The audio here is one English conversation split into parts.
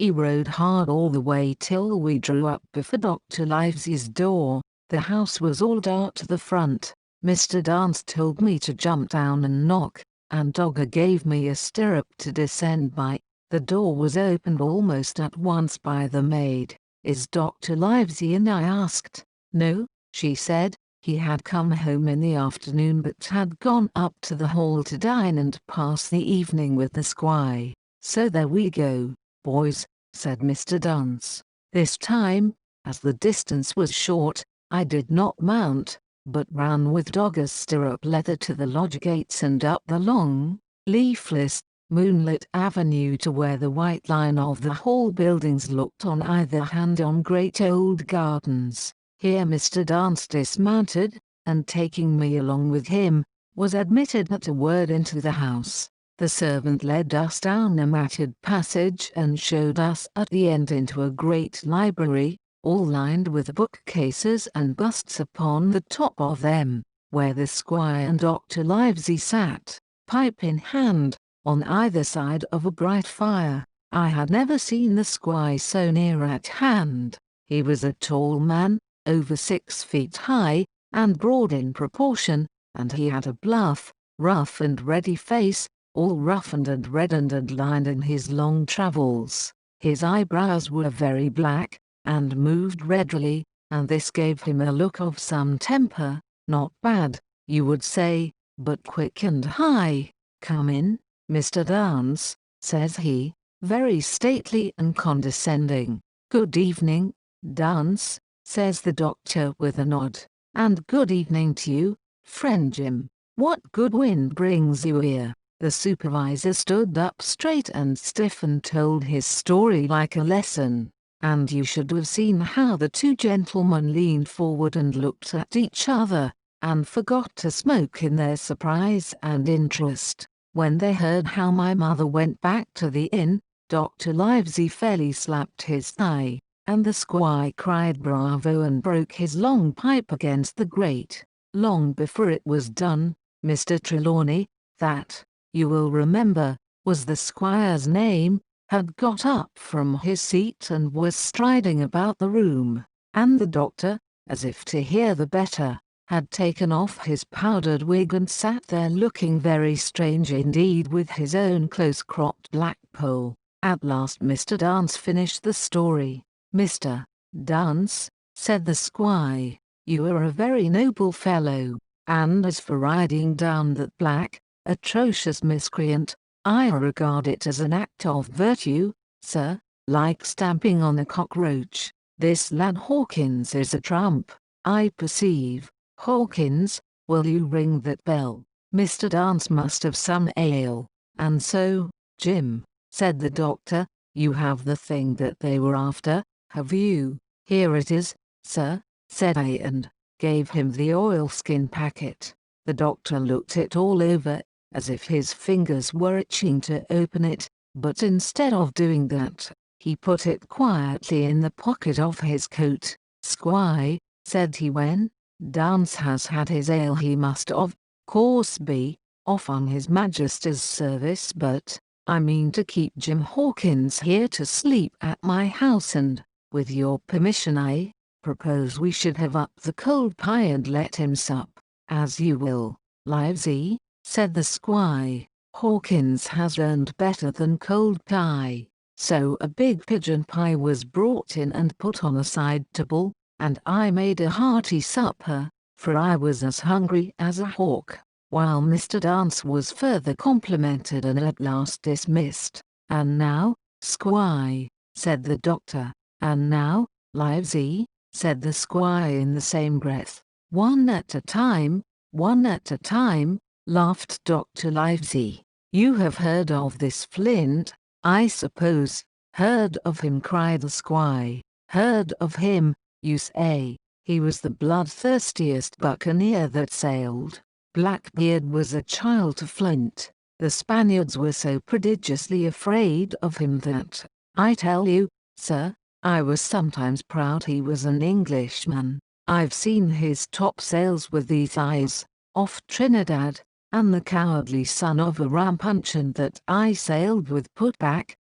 He rode hard all the way till we drew up before Dr. Livesey's door. The house was all dark to the front. Mr. Dance told me to jump down and knock, and Dogger gave me a stirrup to descend by. The door was opened almost at once by the maid. "Is Dr. Livesey in?" I asked. "No," she said, "he had come home in the afternoon but had gone up to the hall to dine and pass the evening with the squire. So there we go, boys," said Mr. Dance. This time, as the distance was short, I did not mount, but ran with Dogger's stirrup leather to the lodge gates and up the long, leafless, moonlit avenue to where the white line of the hall buildings looked on either hand on great old gardens. Here Mr. Dance dismounted, and taking me along with him, was admitted at a word into the house. The servant led us down a matted passage and showed us at the end into a great library, all lined with bookcases and busts upon the top of them, where the squire and Dr. Livesey sat, pipe in hand, on either side of a bright fire. I had never seen the squire so near at hand. He was a tall man, over 6 feet high, and broad in proportion, and he had a bluff, rough and ready face, all roughened and reddened and lined in his long travels. His eyebrows were very black, and moved readily, and this gave him a look of some temper, not bad, you would say, but quick and high. "Come in, Mr. Dance," says he, very stately and condescending. "Good evening, Dance," says the doctor with a nod, "and good evening to you, friend Jim. What good wind brings you here?" The supervisor stood up straight and stiff and told his story like a lesson, and you should have seen how the two gentlemen leaned forward and looked at each other, and forgot to smoke in their surprise and interest. When they heard how my mother went back to the inn, Dr. Livesey fairly slapped his thigh, and the squire cried bravo and broke his long pipe against the grate. Long before it was done, Mr. Trelawney, that, you will remember, was the squire's name, had got up from his seat and was striding about the room, and the doctor, as if to hear the better, had taken off his powdered wig and sat there looking very strange indeed with his own close-cropped black poll. At last Mr. Dance finished the story. "Mr. Dance," said the squire, "you are a very noble fellow, and as for riding down that black, atrocious miscreant, I regard it as an act of virtue, sir, like stamping on a cockroach. This lad Hawkins is a trump, I perceive. Hawkins, will you ring that bell? Mr. Dance must have some ale, and so, Jim," said the doctor, "you have the thing that they were after, have you?" "Here it is, sir," said I and gave him the oilskin packet. The doctor looked it all over, as if his fingers were itching to open it, but instead of doing that, he put it quietly in the pocket of his coat. "Squire," said he, "when Dance has had his ale he must of course be off on his Majesty's service, but I mean to keep Jim Hawkins here to sleep at my house, and, with your permission, I propose we should have up the cold pie and let him sup." "As you will, Livesey," said the squire. "Hawkins has learned better than cold pie." So a big pigeon pie was brought in and put on a side table, and I made a hearty supper, for I was as hungry as a hawk, while Mr. Dance was further complimented and at last dismissed. "And now, squire," said the doctor. "And now, Livesey," said the squire in the same breath. "One at a time, one at a time," laughed Dr. Livesey. "You have heard of this Flint, I suppose?" "Heard of him?" cried the squire. "Heard of him, you say? He was the bloodthirstiest buccaneer that sailed. Blackbeard was a child to Flint. The Spaniards were so prodigiously afraid of him that, I tell you, sir, I was sometimes proud he was an Englishman. I've seen his topsails with these eyes, off Trinidad, and the cowardly son of a rampuncheon that I sailed with put back,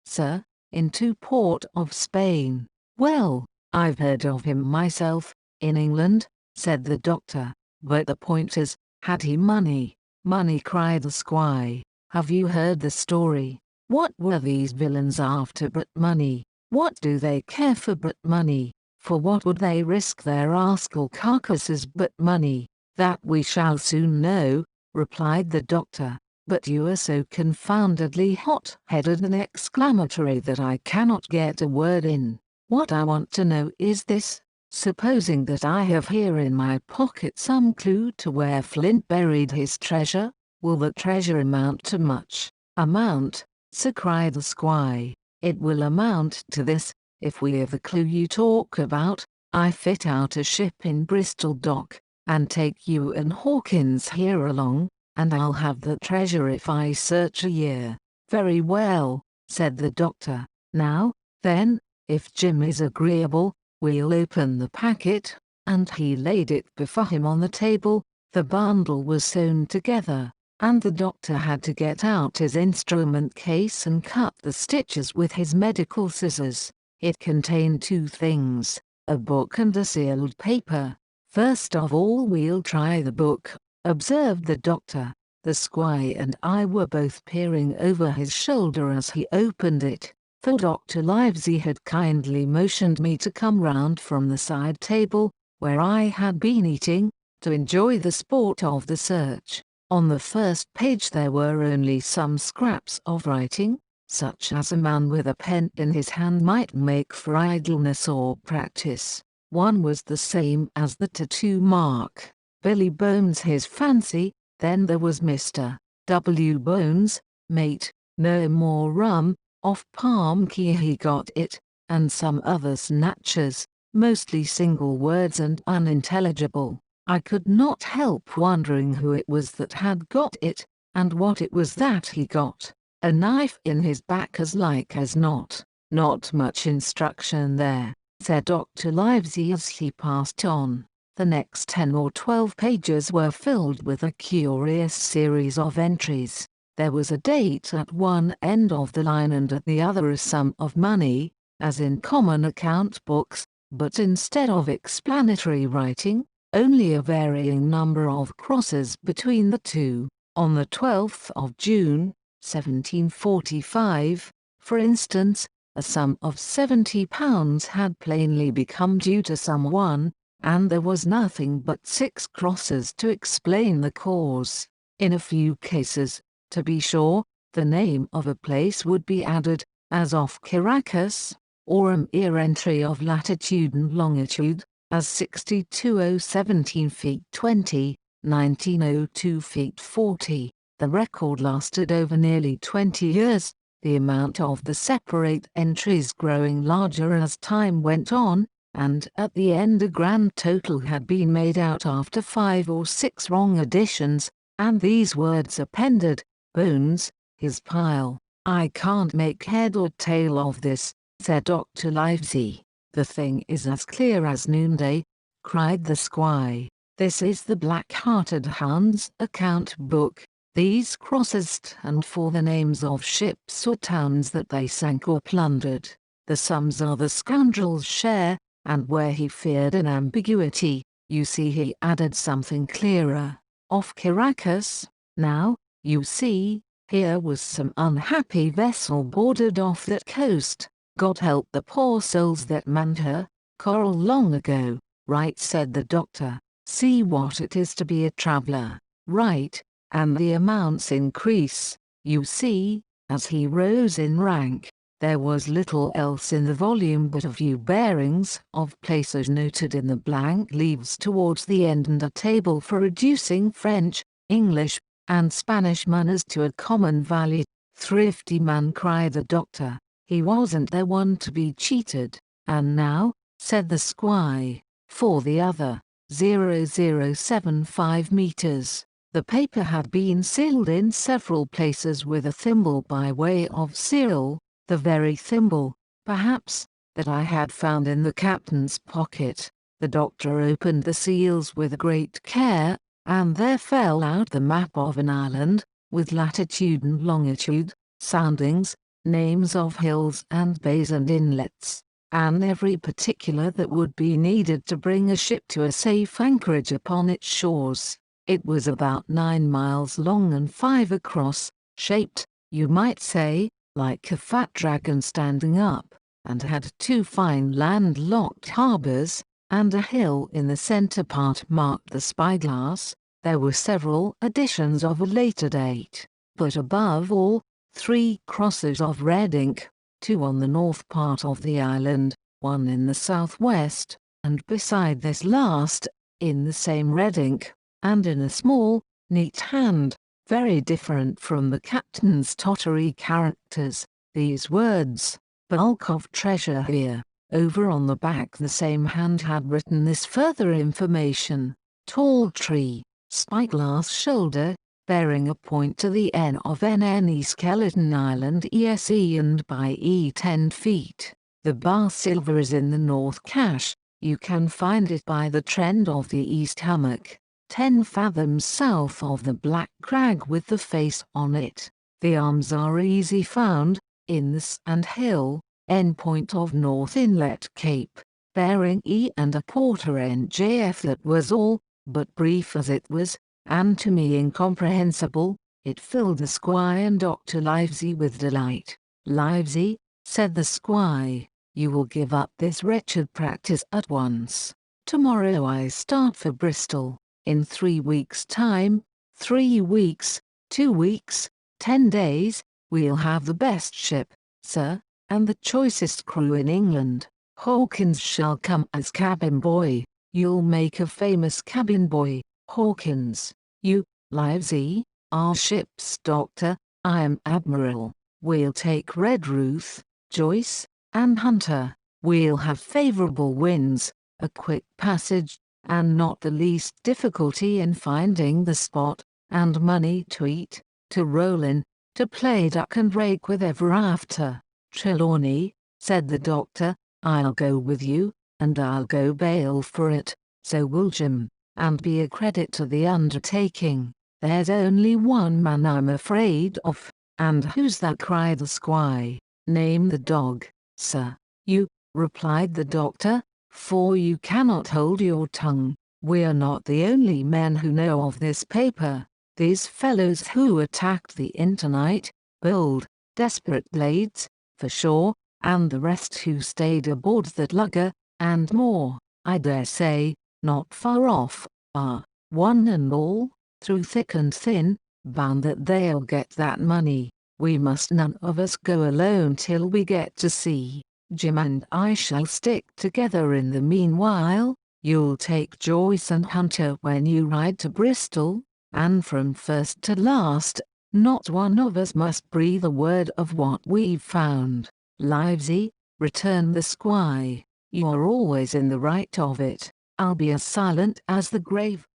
sir, into port of Spain. Well, I've heard of him myself, in England, said the doctor, but the point is, had he money? Money, cried the squire. Have you heard the story? What were these villains after but money? What do they care for but money? For what would they risk their rascal carcasses but money? That we shall soon know, replied the doctor, but you are so confoundedly hot-headed and exclamatory that I cannot get a word in. What I want to know is this: supposing that I have here in my pocket some clue to where Flint buried his treasure, will the treasure amount to much? Amount, sir, cried the squire. It will amount to this: if we have the clue you talk about, I fit out a ship in Bristol dock, and take you and Hawkins here along, and I'll have the treasure if I search a year. Very well, said the doctor. Now, then, if Jim is agreeable, we'll open the packet, and he laid it before him on the table. The bundle was sewn together, and the doctor had to get out his instrument case and cut the stitches with his medical scissors. It contained two things, a book and a sealed paper. First of all we'll try the book, observed the doctor. The squire and I were both peering over his shoulder as he opened it, for Dr. Livesey had kindly motioned me to come round from the side table, where I had been eating, to enjoy the sport of the search. On the first page there were only some scraps of writing, such as a man with a pen in his hand might make for idleness or practice. One was the same as the tattoo mark, Billy Bones his fancy. Then there was Mr. W. Bones, mate, no more rum, off Palm Key he got it, and some other snatches, mostly single words and unintelligible. I could not help wondering who it was that had got it, and what it was that he got. A knife in his back as like as not. Not much instruction there, said Dr. Livesey as he passed on. The next 10 or 12 pages were filled with a curious series of entries. There was a date at one end of the line and at the other a sum of money, as in common account books, but instead of explanatory writing, only a varying number of crosses between the two. On the 12th of June, 1745, for instance, a sum of £70 had plainly become due to someone, and there was nothing but 6 crosses to explain the cause. In a few cases, to be sure, the name of a place would be added, as off Caracas, or a mere entry of latitude and longitude, as 62:17 feet 20, 1902 feet 40. The record lasted over nearly 20 years, the amount of the separate entries growing larger as time went on, and at the end a grand total had been made out after 5 or 6 wrong additions, and these words appended: Bones, his pile. I can't make head or tail of this, said Dr. Livesey. The thing is as clear as noonday, cried the squire. This is the Black-Hearted Hound's account book. These crosses stand for the names of ships or towns that they sank or plundered. The sums are the scoundrel's share, and where he feared an ambiguity, you see he added something clearer. Off Caracas, now, you see, here was some unhappy vessel boarded off that coast. God help the poor souls that manned her, coral long ago. Right, said the doctor. See what it is to be a traveller. Right, and the amounts increase, you see, as he rose in rank. There was little else in the volume but a few bearings of places noted in the blank leaves towards the end and a table for reducing French, English, and Spanish monies to a common value. Thrifty man, cried the doctor. He wasn't the one to be cheated. And now, said the squire, for the other, 0075 meters. The paper had been sealed in several places with a thimble by way of seal, the very thimble, perhaps, that I had found in the captain's pocket. The doctor opened the seals with great care, and there fell out the map of an island, with latitude and longitude, soundings, names of hills and bays and inlets, and every particular that would be needed to bring a ship to a safe anchorage upon its shores. It was about 9 miles long and 5 across, shaped, you might say, like a fat dragon standing up, and had 2 fine land-locked harbours, and a hill in the centre part marked the spyglass. There were several additions of a later date, but above all, 3 crosses of red ink, 2 on the north part of the island, 1 in the southwest, and beside this last, in the same red ink, and in a small, neat hand, very different from the captain's tottery characters, these words, "Bulk of treasure here." Over on the back the same hand had written this further information: "Tall tree, spyglass shoulder, bearing a point to the N of NNE Skeleton Island ESE and by E 10 feet. The bar silver is in the north cache, you can find it by the trend of the east hummock, 10 fathoms south of the black crag with the face on it. The arms are easy found, in the Sand Hill, end point of North Inlet Cape, bearing E and a quarter NJF." That was all, but brief as it was, and to me incomprehensible, it filled the squire and Dr. Livesey with delight. "Livesey," said the squire, "you will give up this wretched practice at once. Tomorrow I start for Bristol. In 3 weeks' time, 3 weeks, 2 weeks, 10 days, we'll have the best ship, sir, and the choicest crew in England. Hawkins shall come as cabin boy. You'll make a famous cabin boy, Hawkins. You, Livesey, are ship's doctor, I am admiral. We'll take Redruth, Joyce, and Hunter. We'll have favourable winds, a quick passage, and not the least difficulty in finding the spot, and money to eat, to roll in, to play duck and rake with ever after." "Trelawney," said the doctor, "I'll go with you, and I'll go bail for it, so will Jim, and be a credit to the undertaking. There's only one man I'm afraid of." "And who's that?" cried the squire. "Name the dog, sir." "You," replied the doctor, "for you cannot hold your tongue. We're not the only men who know of this paper. These fellows who attacked the inn tonight, bold, desperate blades, for sure, and the rest who stayed aboard that lugger, and more, I dare say, not far off, are, one and all, through thick and thin, bound that they'll get that money. We must none of us go alone till we get to sea. Jim and I shall stick together in the meanwhile. You'll take Joyce and Hunter when you ride to Bristol, and from first to last, not one of us must breathe a word of what we've found." "Livesey," returned the squire, "you're always in the right of it. I'll be as silent as the grave.